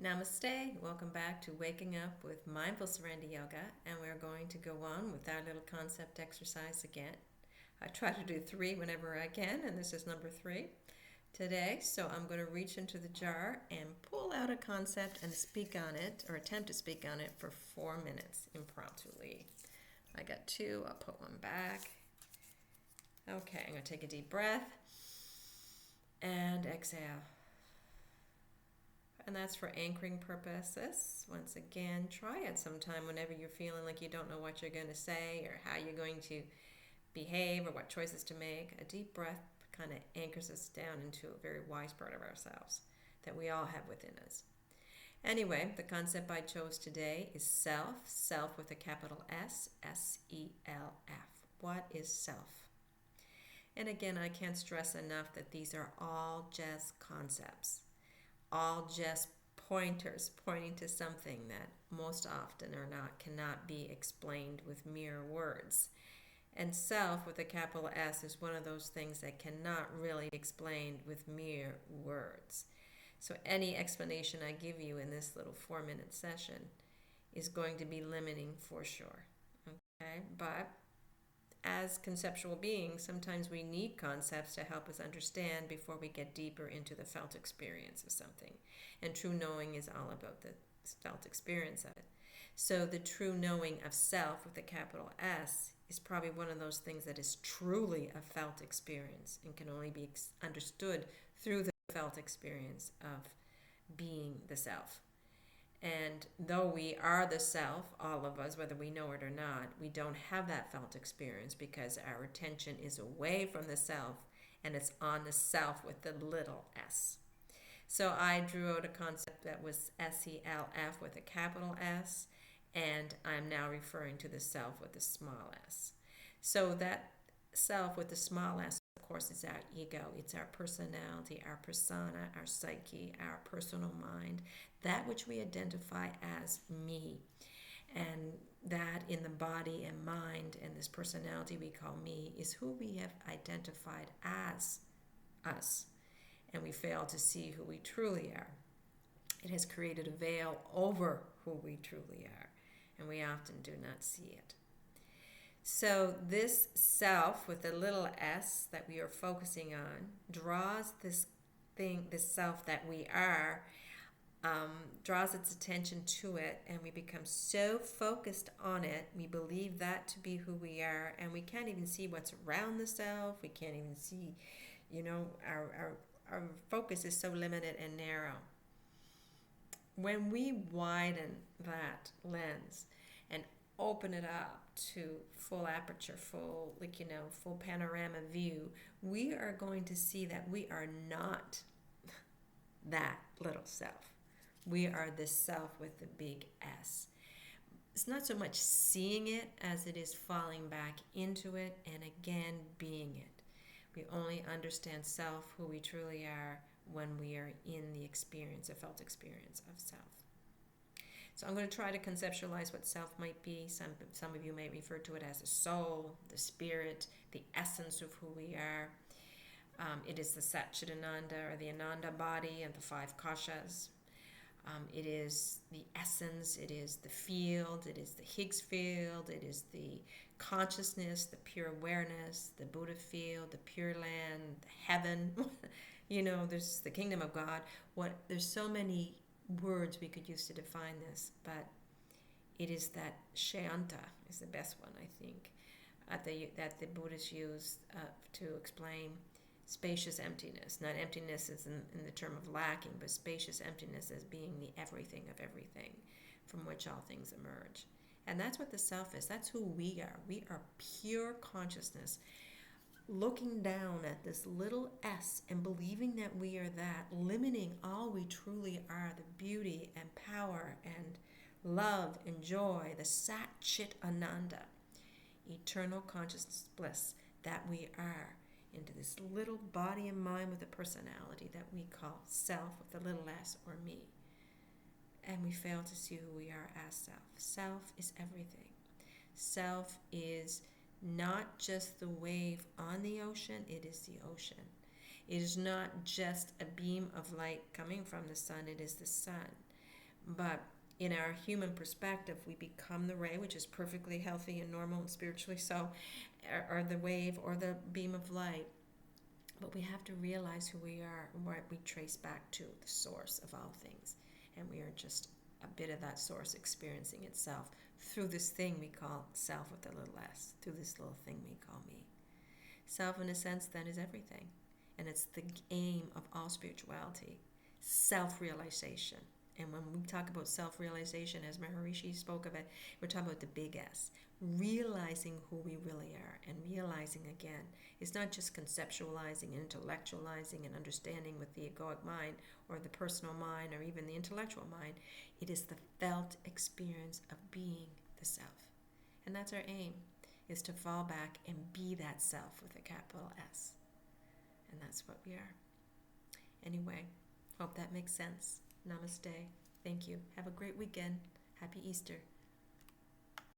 Namaste. Welcome back to Waking Up with Mindful Surrender Yoga, and we're going to go on with our little concept exercise again. I try to do three whenever I can, and this is number three today. So I'm going to reach into the jar and pull out a concept and speak on it, or attempt to speak on it for 4 minutes impromptu. I got two, I'll put one back. Okay, I'm going to take a deep breath and exhale. And that's for anchoring purposes. Once again, try it sometime whenever you're feeling like you don't know what you're going to say or how you're going to behave or what choices to make. A deep breath kind of anchors us down into a very wise part of ourselves that we all have within us. Anyway, the concept I chose today is self, self with a capital S, S-E-L-F. What is self? And again, I can't stress enough that these are all just concepts, all just pointers pointing to something that most often or not cannot be explained with mere words. And self with a capital S is one of those things that cannot really be explained with mere words. So any explanation I give you in this little 4-minute session is going to be limiting for sure. Okay, but as conceptual beings, sometimes we need concepts to help us understand before we get deeper into the felt experience of something. And true knowing is all about the felt experience of it. So the true knowing of self with a capital S is probably one of those things that is truly a felt experience and can only be understood through the felt experience of being the self. And though we are the self, all of us, whether we know it or not, we don't have that felt experience because our attention is away from the self and it's on the self with the little s. So I drew out a concept that was S-E-L-F with a capital S, and I'm now referring to the self with a small s. So that self with the small s, of course, is our ego. It's our personality, our persona, our psyche, our personal mind, that which we identify as me. And that in the body and mind and this personality we call me is who we have identified as us. And we fail to see who we truly are. It has created a veil over who we truly are, and we often do not see it. So this self with a little s that we are focusing on draws this thing, this self that we are, draws its attention to it, and we become so focused on it, we believe that to be who we are, and we can't even see what's around the self. We can't even see, our focus is so limited and narrow. When we widen that lens and open it up to full aperture, full panorama view, we are going to see that we are not that little self. We are the self with the big S. It's not so much seeing it as it is falling back into it and again being it. We only understand self, who we truly are, when we are in the experience, a felt experience of self. So I'm going to try to conceptualize what self might be. Some of you may refer to it as the soul, the spirit, the essence of who we are. It is the Satchitananda or the Ananda body and the five koshas. It is the essence, it is the field, it is the Higgs field, it is the consciousness, the pure awareness, the Buddha field, the pure land, the heaven. There's the kingdom of God. There's so many words we could use to define this, but it is that Shanta is the best one, I think, that the Buddhists use to explain spacious emptiness. Not emptiness is in the term of lacking, but spacious emptiness as being the everything of everything from which all things emerge. And that's what the self is. That's who we are. We are pure consciousness, looking down at this little s and believing that we are that, limiting all we truly are, the beauty and power and love and joy, the Sat Chit Ananda, eternal consciousness bliss that we are, into this little body and mind with a personality that we call self with a little s or me. And we fail to see who we are as self. Self is everything. Self is not just the wave on the ocean, it is the ocean. It is not just a beam of light coming from the sun, it is the sun. But in our human perspective, we become the ray, which is perfectly healthy and normal and spiritually so, or the wave or the beam of light. But we have to realize who we are and what we trace back to, the source of all things. And we are just a bit of that source experiencing itself through this thing we call self with a little s, through this little thing we call me. Self, in a sense, then, is everything. And it's the aim of all spirituality, self-realization. And when we talk about self-realization, as Maharishi spoke of it, we're talking about the big S, realizing who we really are. And realizing, again, it's not just conceptualizing and intellectualizing and understanding with the egoic mind or the personal mind or even the intellectual mind. It is the felt experience of being the self. And that's our aim, is to fall back and be that self with a capital S. And that's what we are. Anyway, hope that makes sense. Namaste. Thank you. Have a great weekend. Happy Easter.